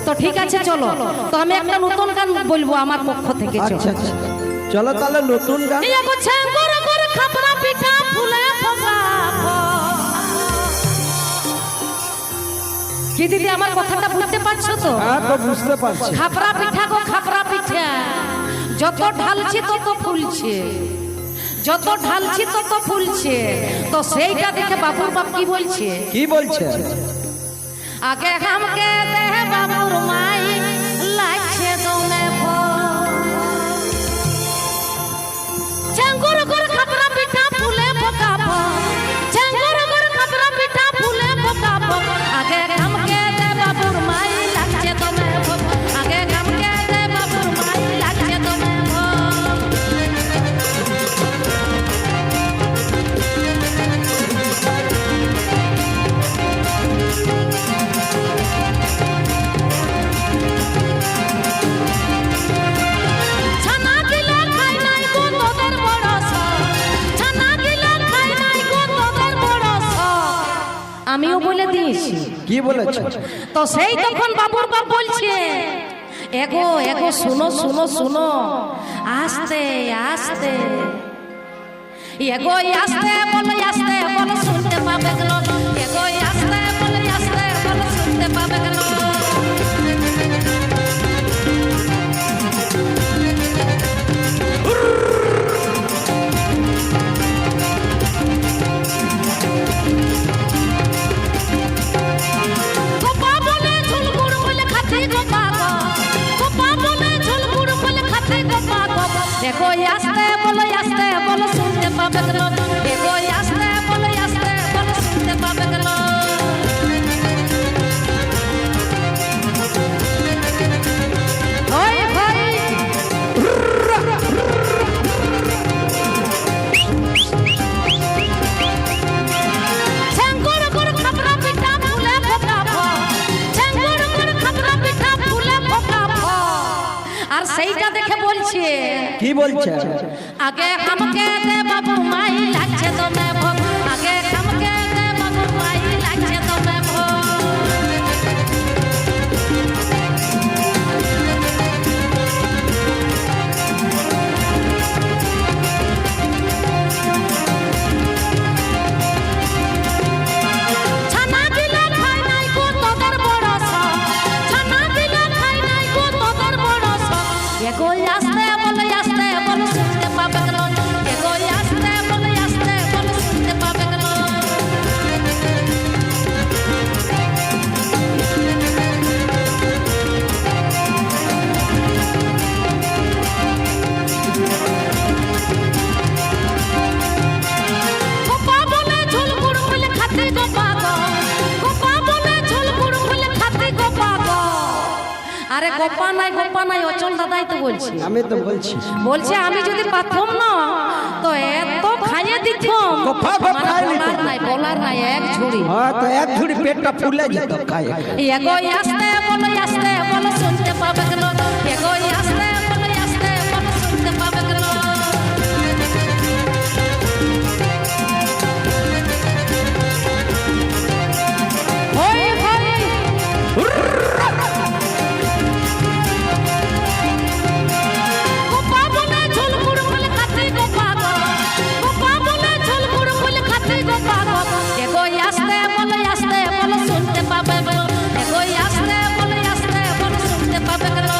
তো ঠিক আছে চলো, তো আমি একটা নতুন গান বলবো আমার পক্ষ থেকে। আচ্ছা আচ্ছা চলো তাহলে নতুন গান। খাপড়া পিঠা ফুলে কি দিদি আমার কথাটা বুঝতে পারছো তো? হ্যাঁ তো বুঝতে পারছি। খাপড়া পিঠা গো খাপড়া পিঠা, যত ঢালছি তত ফুলছে, যত ঢালছি তত ফুলছে। তো সেইটা দেখে বাবুর বাপ কি বলছে? কি বলছে? আগে হামকে দে বাবুর মাই লাগছে দমে চাঙ্গুর গুর খাপড়া পিঠা ফুলে পকাবো, চাঙ্গুর গুর খাপড়া পিঠা ফুলে পকাবো। আগে হামকে দে বাবুর মাই লাগছে দমে আগে হামকে দে বাবুর মাই লাগছে দমে আমিও বলে দিয়েছি। কি বলেছ? তো সেই তখন বাবুর বাপ বলছে এগো এগো শুনো শুনো শুনো, আস্তে আস্তে এগো আস্তে বলে আস্তে বলে শুনতে পাবে গেল, এগো আস্তে বলে আস্তে বলে শুনতে পাবে গেল। দেখো আস্তে বলে আস্তে বলে শুনতে পাবে গেল, দেখো আস্তে বলে আস্তে বলে শুনতে পাবে গেল। ওই ভাই ছেঙ্গুর গুর খাপড়া পিঠা ফুলে ফোকাবো, ছেঙ্গুর গুর খাপড়া পিঠা ফুলে ফোকাবো। আর সেইটা দেখে বলছে কি বলছে? আগে হামকে দে বাবু মাই লাগছে দমে ভোগ, আগে হামকে দে বাবু মাই লাগছে দমে ভোগ। ছানা দিলে খাই নাই গো তোদের বড় সব, ছানা দিলে খাই নাই গো তোদের বড় সব। এগো আস্তে বলে আস্তে বলে শুনতে পাবে গেল, এগো আস্তে বলে আস্তে বলে শুনতে পাবে গেল। গোপা বলে ঝোল গুড় বলে খাতে গোপা গো, গোপা বলে ঝোল গুড় বলে খাতে গোপা গো। আরে গোপা নাই অচল দাদাই তো বলছি। আমি তো বলছি। বলছে আমি যদি পাথম না তো এত খাইয়ে দিতাম, গোপা গোপা খাই নিতাম। বলার নাই এক ঝুড়ি। হ্যাঁ তো এক ঝুড়ি পেটটা ফুলে যেত খায়। এগো আস্তে বলে শুনতে পাবে গেল, এগো আস্তে বলে শুনতে পাবে গেল। ওই ভাই গোপা বলে ঝোল গুড় বলে খাতে গোপা গো, গোপা বলে ঝোল গুড় বলে খাতে গোপা গো। এগো আস্তে বলে শুনতে পাবে গেল, এগো আস্তে বলে শুনতে পাবে গেল।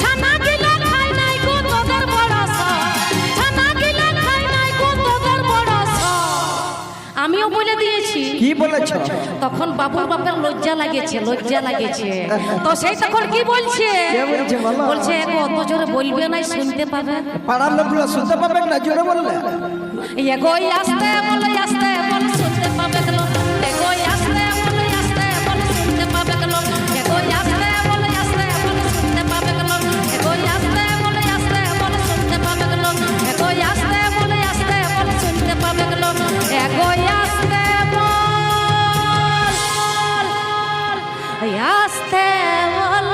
ছানা দিলে খাই নাই গো তোদের বড় সব, ছানা দিলে খাই নাই গো তোদের বড় সব। আমিও বলে দিয়েছি। কি বলেছ? তখন বাবুর বাপের লজ্জা লাগেছে। তো সেই তখন কি বলছে? কে বলছে বলো? বলছে এগো অত জোরে বলবে নাই শুনতে পাবে। পাড়ার লোকগুলো শুনতে পাবেন না জোরে বললে? এগো আস্তে বলে শুনতে পাবে গেল, এগো আস্তে বলে শুনতে পাবে গেল, এগো আস্তে বলে শুনতে পাবে গেল, এগো আস্তে বলে শুনতে পাবে গেল, এগো আস্তে বলে শুনতে পাবে গেল, এগো আস্তে বল আস্তে বল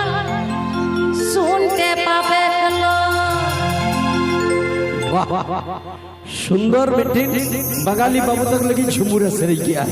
শুনতে सुंदर बेटी बंगाली बाबू तक लगी झुमुर सर किया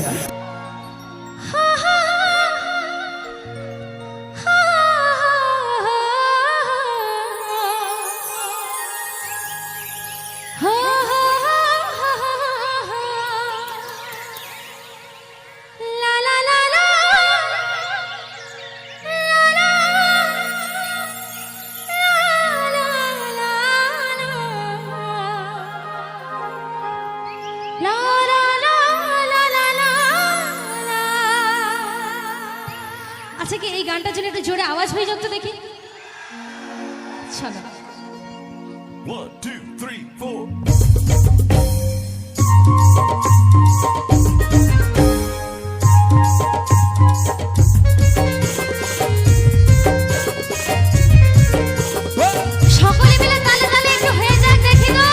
আচ্ছা কি এই গানটার জন্য একটু জোরে আওয়াজ হয়ে যাচ্ছে দেখি চলো 1 2 3 4 সকলে মিলে তালে তালে একটু হয়ে যাক দেখি গো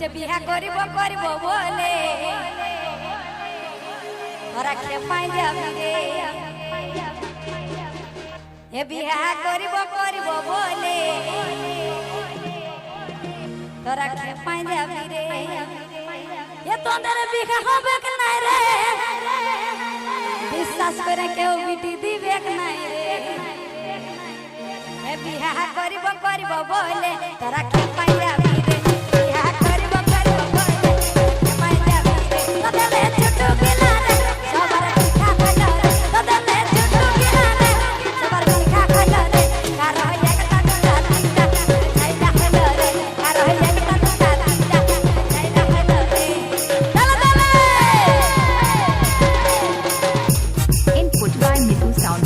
যে বিহা করিব করিব বলে তোরা খেপাই যাবি রে এ বিহা করিব করিব বলে তোরা খেপাই যাবি রে এ তোদের বিহা হবে কি নাই রে বিশ্বাস করে কেউ বিটি দিবে কি নাই রে এ বিহা করিব করিব বলে তোরা খেপাই যাবি রে বিহা করিব করিব বলে খেপাই যাবি রে তোদের ছোট গিলা রে সবার পিঠা খাইল রে তোদের ছোট গিলা রে সবার পিঠা খাইল রে কারো একটা দুটা তিনটা চাইটা খাইল রে কারো একটা দুটা তিনটা চাইটা খাইল রে দলে দলে Input by Mitu Sound.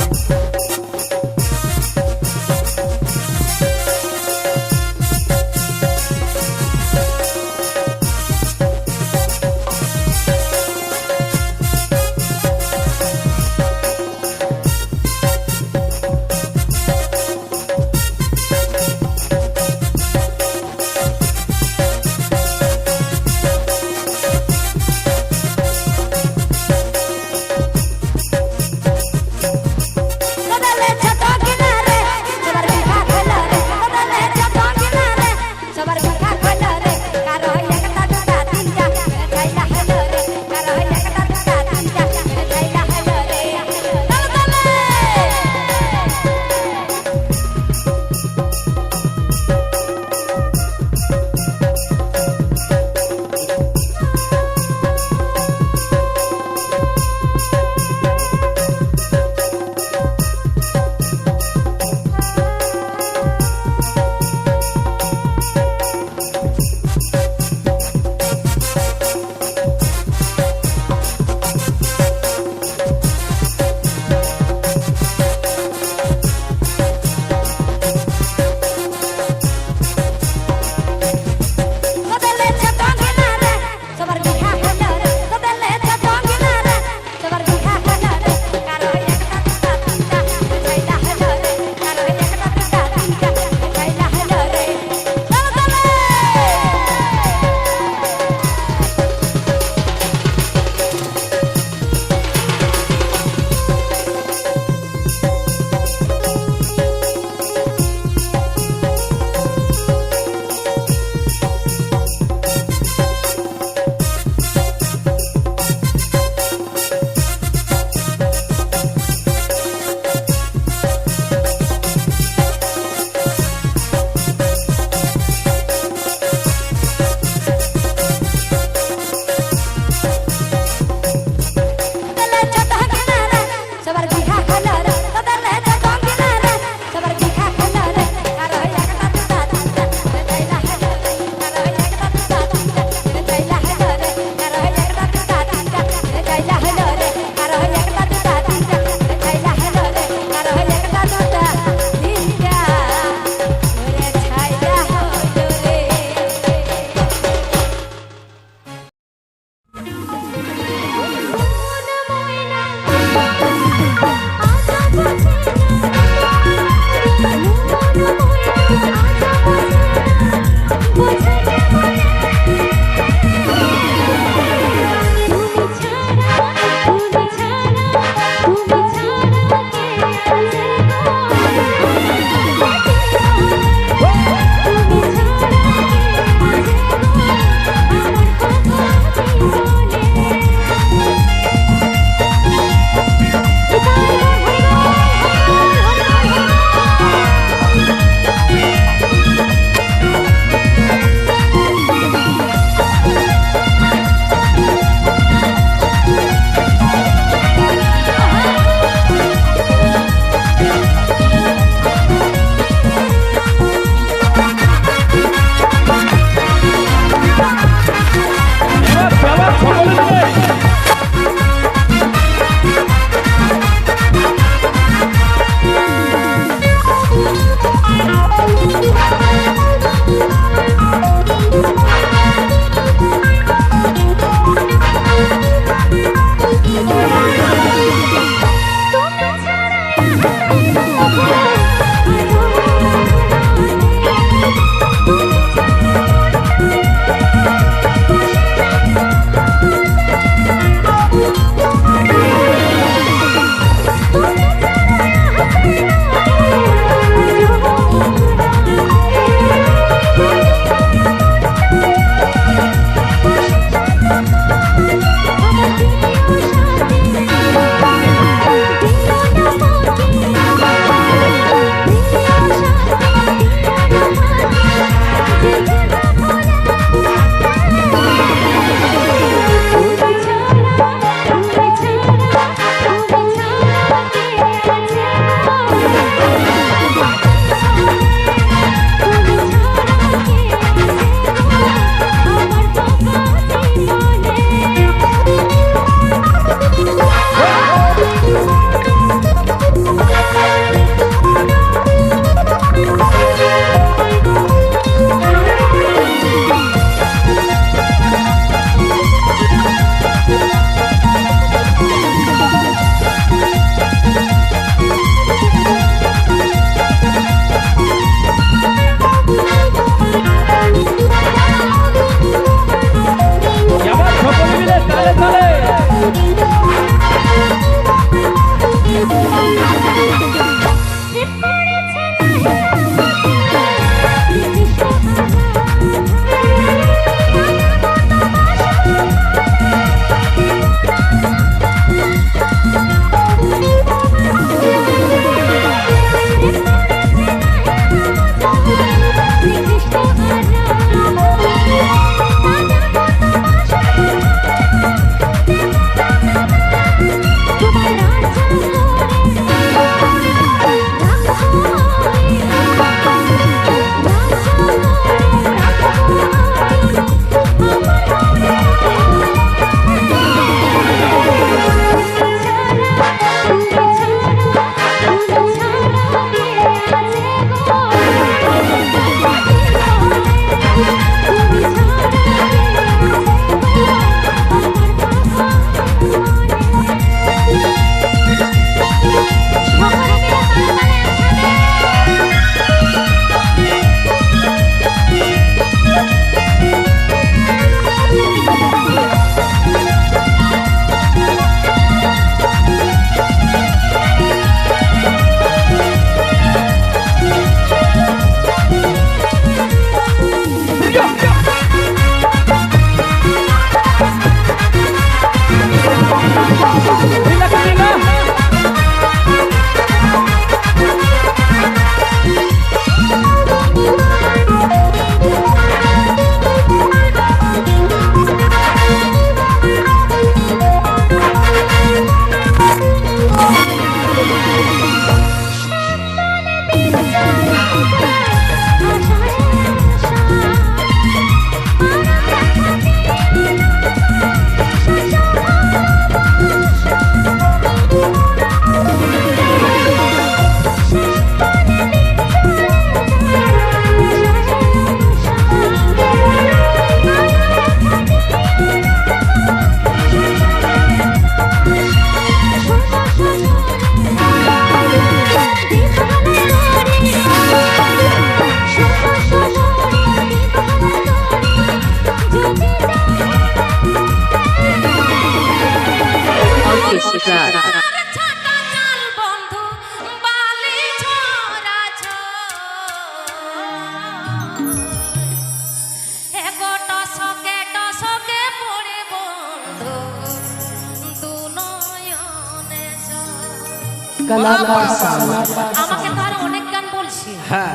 कलाकार साला। আমাকে তো আর অনেক গান বলছি। হ্যাঁ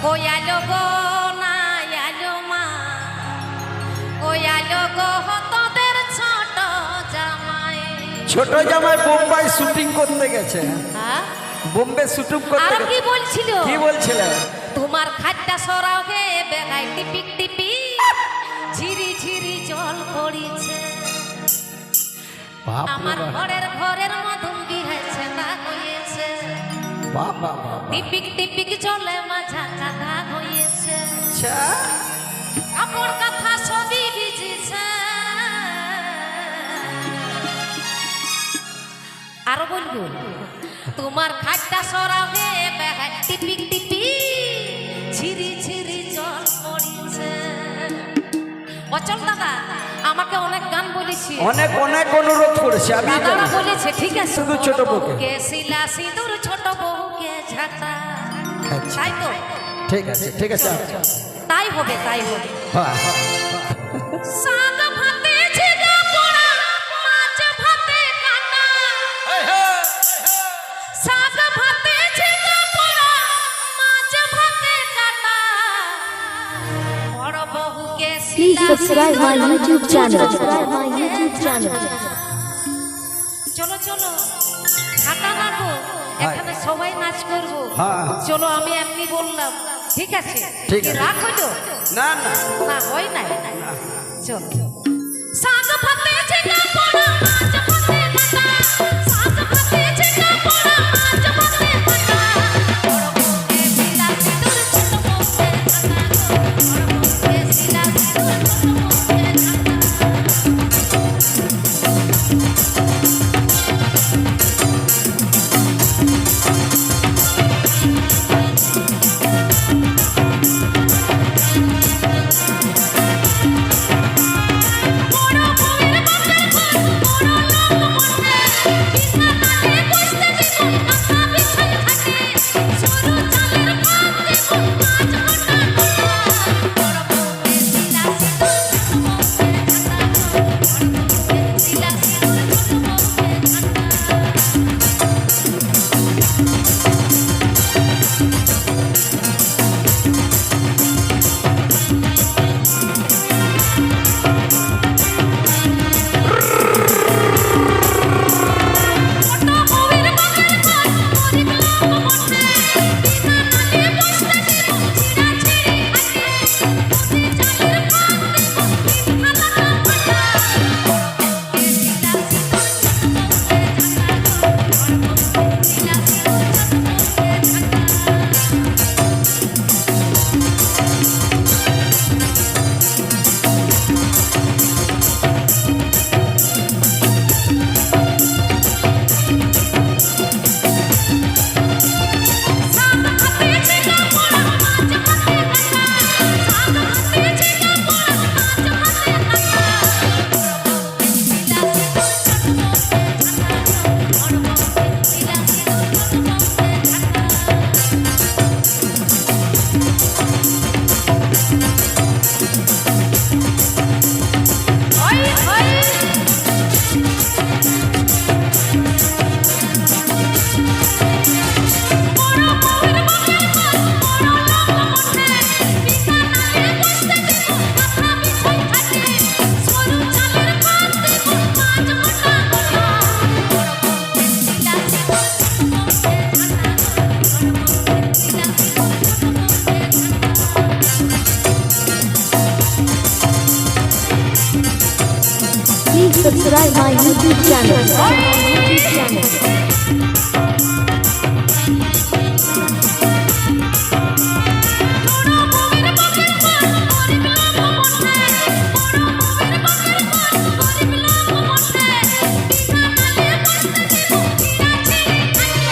কই আলো গো না আলো মা, কই আলো গো তোদের ছোট জামাই। ছোট জামাই বোম্বাই শুটিং করতে গেছে, হ্যাঁ বোম্বে শুটিং করতে আর কি গেছে। বলছিল? কি বলছিলেন? তোমার খাদ্যা সরাও গে বেগাই টিপিক টিপি, ঝিরি ঝিরি জল পড়িছে। আমার ঘরের মধুম বিহাইছে না হয়েছে, বাবা বাবা টিপিক টিপিক জলে মাঝা কাদা হয়েছে। আচ্ছা কাপড় কথা সবই ভিজেছে। আরো বলবো, তোমার খাদ্যা সরাও গে বেগাই টিপিক টিপি, ঝিরি ঝিরি জল পড়িছে। অচল দাদা আমাকে অনেক গান বলেছি, অনেক অনেক অনুরোধ করেছে, আমি দাদারা বলেছে ঠিক আছে। শুধু ছোট বউকে। কে শিলা সিঁদুর ছোট বউকে ঝাঁটা, আচ্ছা। তাই তো? ঠিক আছে ঠিক আছে। তাই হবে তাই হবে। হ্যাঁ শাক ভাতে ঝিঙা পোড়া, মাছ ভাতে কাটা। শাক ভাতে ঝিঙা পোড়া, মাছ ভাতে কাটা। বড় বউকে Please Shila subscribe my YouTube channel. Subscribe my YouTube channel. চলো চলো ঢাকা নাড়বো, এখানে সবাই নাচ করবো। হ্যাঁ। চলো আমি এমনি বললাম, ঠিক আছে? ঠিক কি আছে। রাগ হইলো? না না না হয় নাই। চলো শাক ভাতে ঝিঙা পোড়া, মাছ ভাতে কাটা। শাক ভাতে ঝিঙা পোড়া, মাছ ভাতে কাটা। বড় বউকে শিলা সিঁদুর ছোট বউকে ঝাঁটা গো। বড় বউকে শিলা সিঁদুর ছোট বউকে ঝাঁটা। বড় বউয়ের বাপের ঘর, বড় লোক মঠে। বিনা নালে বসতে দিব, কাঁথা বিছাই থাকে। সরু চালের ভাত দিব, মাছ গোটা গোটা। বড় বউকে শিলা সিঁদুর ছোট বউকে ঝাঁটা গো। বড় বউকে শিলা সিঁদুর ছোট বউকে ঝাঁটা। ছোট বউয়ের বাপের ঘর, গরিব লোক মঠে। বিনা নালে বসতে দিব, ছিঁড়াছিঁড়ি হাতে। দুধে চালের ভাত দিব, তিন থালা ফাটা। বড় বউকে শিলা সিঁদুর ছোট বউকে ঝাঁটা গো। বড় বউকে শিলা সিঁদুর ছোট বউকে ঝাঁটা। শাক ভাতে ঝিঙা পোড়া, মাছ ভাতে কাটা। শাক ভাতে ঝিঙা পোড়া, মাছ ভাতে কাটা। বড় বউকে শিলা সিঁদুর ছোট বউকে ঝাঁটা গো। বড় বউকে শিলা সিঁদুর ছোট বউকে ঝাঁটা। ওই ওই বড় বউয়ের বাপের ঘর, বড় লোক মঠে। বিনা নালে বসতে দিব, কাঁথা বিছাই থাকে। সরু চালের ভাত দিব, মাছ গোটা গোটা। বড় বউকে শিলা সিঁদুর ছোট বউকে ঝাঁটা গো। বড় বউকে শিলা সিঁদুর ছোট বউকে ঝাঁটা। Please subscribe my YouTube channel. Subscribe my YouTube channel. বড় বউয়ের বাপের ঘর, গরিব লোক মঠে। বড় বউয়ের বাপের ঘর, গরিব লোক মঠে। বিনা নালে বসতে দিব, ছিঁড়াছিঁড়ি থাকে।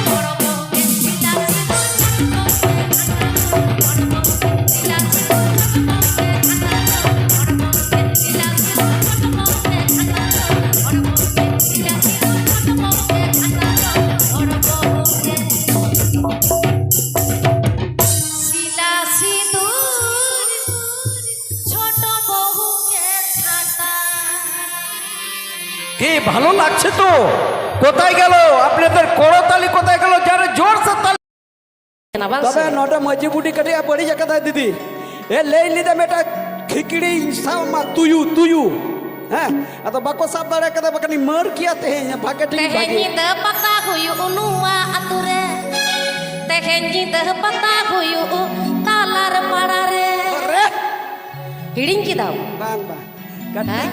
বড় বউকে শিলা সিঁদুর ছোট বউকে ঝাঁটা গো। বড় বউকে শিলা সিঁদুর ছোট বউকে ঝাঁটা গো। বড় বউকে শিলা সিঁদুর ছোট বউকে ঝাঁটা গো। বড় বউকে শিলা সিঁদুর ছোট বউকে ঝাঁটা গো। বড় বউকে শিলা সিঁদুর ছোট বউকে ঝাঁটা। কি ভালো লাগছে তো? কোথায় গেল আপনাদের করতালি, কোথায় গেল যারা জোরসে তালি? ना बाल তবে নটা মজি বুটি কাটিয়া পড়ি যা কথা দিদি এ লেই লিদে মেটা খিকড়ি সামা তুয়ু হ্যাঁ আতো বাকো সাব দাড়ে কদা বকনি মর কিয়া তে ভাগে ঠিক ভাগে Tehenyi deh pata huyu unua ature Tehenyi deh pata huyu talar parare রে Hiring kita বাং বাং হ্যাঁ?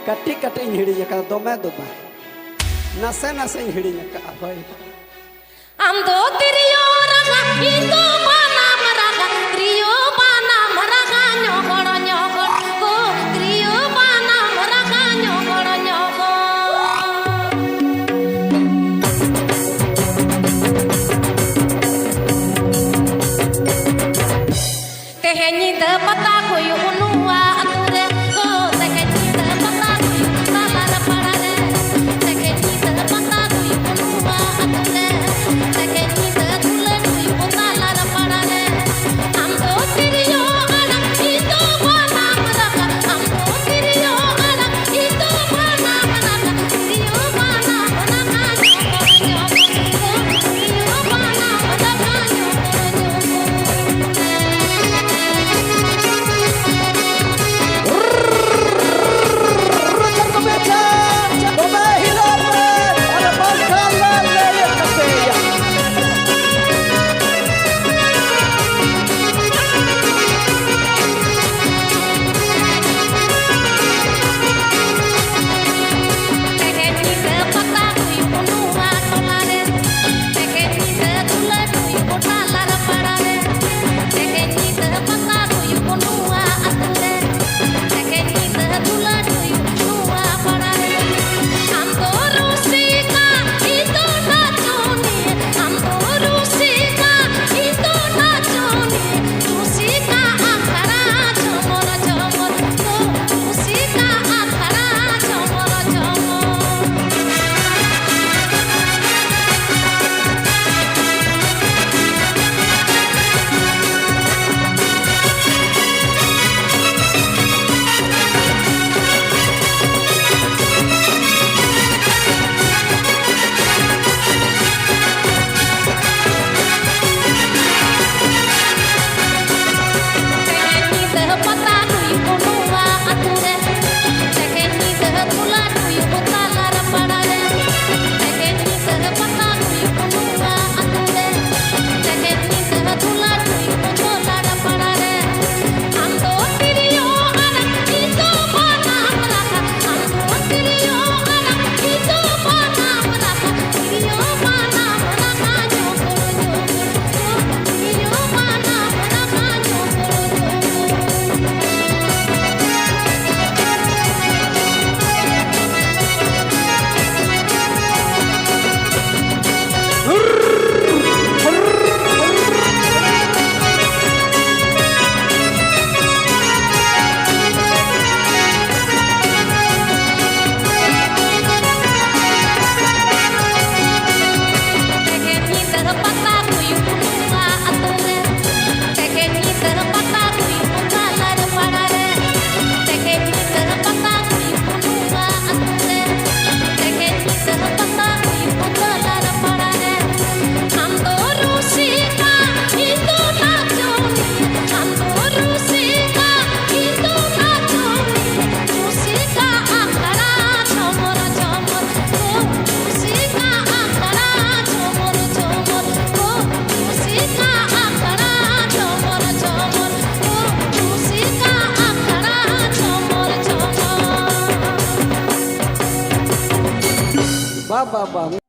কাটি কাটি হিড়ি যা দমে দবা নাসে নাসে হিড়ি যা হয় Ando trio raga itu mana meraga Trio mana meraga nyokor nyokor Ko trio mana meraga nyokor nyokor Tehenyi deh pata kuyu unua ature Ko tehenyi deh pata kuyu talar parare Tehenyi deh pata kuyu unua ature Tehenyi deh tulen kuyu talar parare Amdo tiriyo anak itu mana meraga Amdo tiriyo anak itu mana meraga Tiriyo mana meraga nyokor nyokor Ko tiriyo mana meraga nyokor nyokor Tehenyi deh pata kuyu unua tolare Tehenyi deh tulen kuyu talar parare Tehenyi deh pata kuyu unua ature Tehenyi deh tulen kuyu unua parare Amdo rusika itu naconi Amdo rusika itu naconi Rusika akara jomor jomor Rusika akara jomor jomor Tehenyi deh pata kuyu unua ature Tehenyi deh tulen kuyu talar parare Tehenyi deh pata kuyu unua ature Tehenyi deh tulen kuyu talar parare Amdo tiriyo anak itu mana meraga Amdo tiriyo anak itu mana meraga Tiriyo mana meraga nyokor nyokor Tiriyo mana meraga nyokor nyokor Tehenyi deh pata kuyu unua ature Tehenyi deh pata kuyu talar parare Tehenyi deh pata kuyu unua ature Tehenyi deh pata kuyu talar parare Amdo rusika itu naconi Amdo rusika itu naconi Rusika akara jomor jomor Rusika akara jomor jomor Rusika akara jomor jomor Rusika akara jomor jomor বাহ বাহ বাহ